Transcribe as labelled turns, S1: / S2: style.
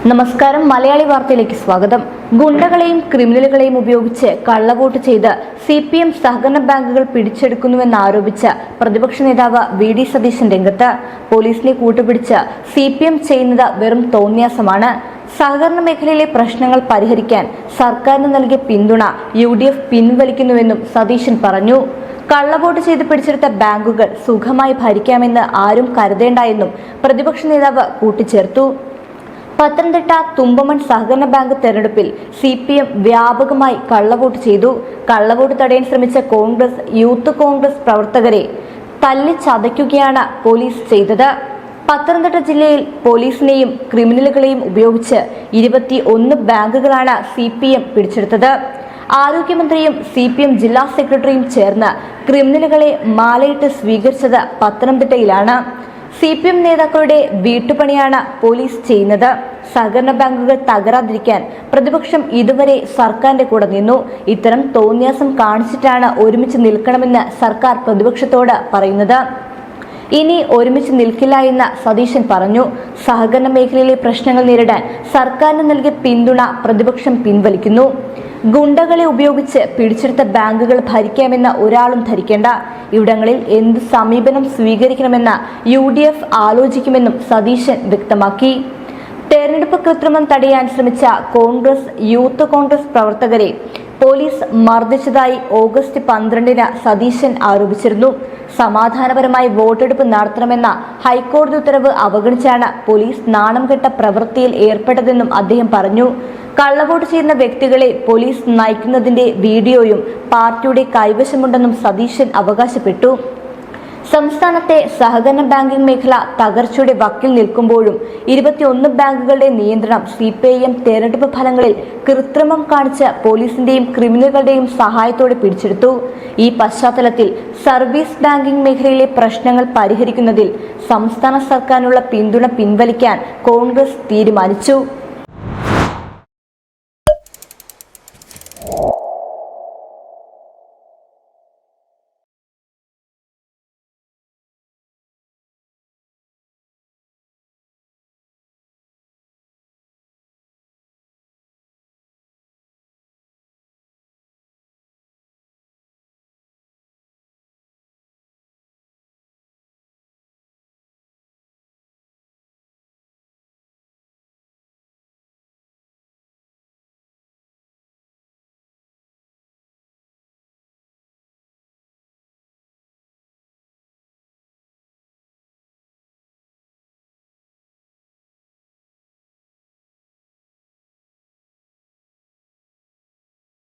S1: നമസ്കാരം. മലയാളി വാർത്തയിലേക്ക് സ്വാഗതം. ഗുണ്ടകളെയും ക്രിമിനലുകളെയും ഉപയോഗിച്ച് കള്ളവോട്ട് ചെയ്ത് CPM സഹകരണ ബാങ്കുകൾ പിടിച്ചെടുക്കുന്നുവെന്നാരോപിച്ച് പ്രതിപക്ഷ നേതാവ് VD സതീശൻ രംഗത്ത്. പോലീസിനെ കൂട്ടുപിടിച്ച് CPM ചെയ്യുന്നത് വെറും തോന്നിയാസമാണ്. സഹകരണ മേഖലയിലെ പ്രശ്നങ്ങൾ പരിഹരിക്കാൻ സർക്കാരിന് നൽകിയ പിന്തുണ UDF പിൻവലിക്കുന്നുവെന്നും സതീശൻ പറഞ്ഞു. കള്ളവോട്ട് ചെയ്ത് പിടിച്ചെടുത്ത ബാങ്കുകൾ സുഖമായി ഭരിക്കാമെന്ന് ആരും കരുതേണ്ട എന്നും പ്രതിപക്ഷ നേതാവ് കൂട്ടിച്ചേർത്തു. പത്തനംതിട്ട തുമ്പമൺ സഹകരണ ബാങ്ക് തെരഞ്ഞെടുപ്പിൽ CPM വ്യാപകമായി കള്ളവോട്ട് ചെയ്തു. കള്ളവോട്ട് തടയാൻ ശ്രമിച്ച കോൺഗ്രസ്, യൂത്ത് കോൺഗ്രസ് പ്രവർത്തകരെ തല്ലിച്ചതയ്ക്കുകയാണ് പോലീസ് ചെയ്തത്. പത്തനംതിട്ട ജില്ലയിൽ പോലീസിനെയും ക്രിമിനലുകളെയും ഉപയോഗിച്ച് 21 ബാങ്കുകളാണ് CPM പിടിച്ചെടുത്തത്. ആരോഗ്യമന്ത്രിയും CPM ജില്ലാ സെക്രട്ടറിയും ചേർന്ന് ക്രിമിനലുകളെ മാലയിട്ട് സ്വീകരിച്ചത് പത്തനംതിട്ടയിലാണ്. CPM നേതാക്കളുടെ വീട്ടുപണിയാണ് പോലീസ് ചെയ്യുന്നത്. സഹകരണ ബാങ്കുകൾ തകരാതിരിക്കാൻ പ്രതിപക്ഷം ഇതുവരെ സർക്കാരിന്റെ കൂടെ നിന്നു. ഇത്തരം തോന്നിയാസം കാണിച്ചിട്ടാണ് ഒരുമിച്ച് നിൽക്കണമെന്ന് സർക്കാർ പ്രതിപക്ഷത്തോട് പറയുന്നത്. ഇനി ഒരുമിച്ച് നിൽക്കില്ല എന്ന് സതീശൻ പറഞ്ഞു. സഹകരണ മേഖലയിലെ പ്രശ്നങ്ങൾ നേരിടാൻ സർക്കാരിന് നൽകിയ പിന്തുണ പ്രതിപക്ഷം പിൻവലിക്കുന്നു. ഗുണ്ടകളെ ഉപയോഗിച്ച് പിടിച്ചെടുത്ത ബാങ്കുകൾ ഭരിക്കാമെന്ന് ഒരാളും ധരിക്കേണ്ട. ഇവിടങ്ങളിൽ എന്ത് സമീപനം സ്വീകരിക്കണമെന്ന് UDF ആലോചിക്കുമെന്നും സതീശൻ വ്യക്തമാക്കി. തെരഞ്ഞെടുപ്പ് കൃത്രിമം തടയാൻ ശ്രമിച്ച കോൺഗ്രസ്, യൂത്ത് കോൺഗ്രസ് പ്രവർത്തകരെ പോലീസ് മർദ്ദിച്ചതായി ഓഗസ്റ്റ് 12-ന് സതീശൻ ആരോപിച്ചിരുന്നു. സമാധാനപരമായി വോട്ടെടുപ്പ് നടത്തണമെന്ന ഹൈക്കോടതി ഉത്തരവ് അവഗണിച്ചാണ് പോലീസ് നാണംകെട്ട പ്രവൃത്തിയിൽ ഏർപ്പെട്ടതെന്നും അദ്ദേഹം പറഞ്ഞു. കള്ളവോട്ട് ചെയ്യുന്ന വ്യക്തികളെ പോലീസ് നയിക്കുന്നതിന്റെ വീഡിയോയും പാർട്ടിയുടെ കൈവശമുണ്ടെന്നും സതീശൻ അവകാശപ്പെട്ടു. സംസ്ഥാനത്തെ സഹകരണ ബാങ്കിംഗ് മേഖല തകർച്ചയുടെ വക്കിൽ നിൽക്കുമ്പോഴും 21 ബാങ്കുകളുടെ നിയന്ത്രണം CPIM തെരഞ്ഞെടുപ്പ് ഫലങ്ങളിൽ കൃത്രിമം കാണിച്ച് പോലീസിന്റെയും ക്രിമിനലുകളുടെയും സഹായത്തോടെ പിടിച്ചെടുത്തു. ഈ പശ്ചാത്തലത്തിൽ സർവീസ് ബാങ്കിംഗ് മേഖലയിലെ പ്രശ്നങ്ങൾ പരിഹരിക്കുന്നതിൽ സംസ്ഥാന സർക്കാരിനുള്ള പിന്തുണ പിൻവലിക്കാൻ കോൺഗ്രസ് തീരുമാനിച്ചു.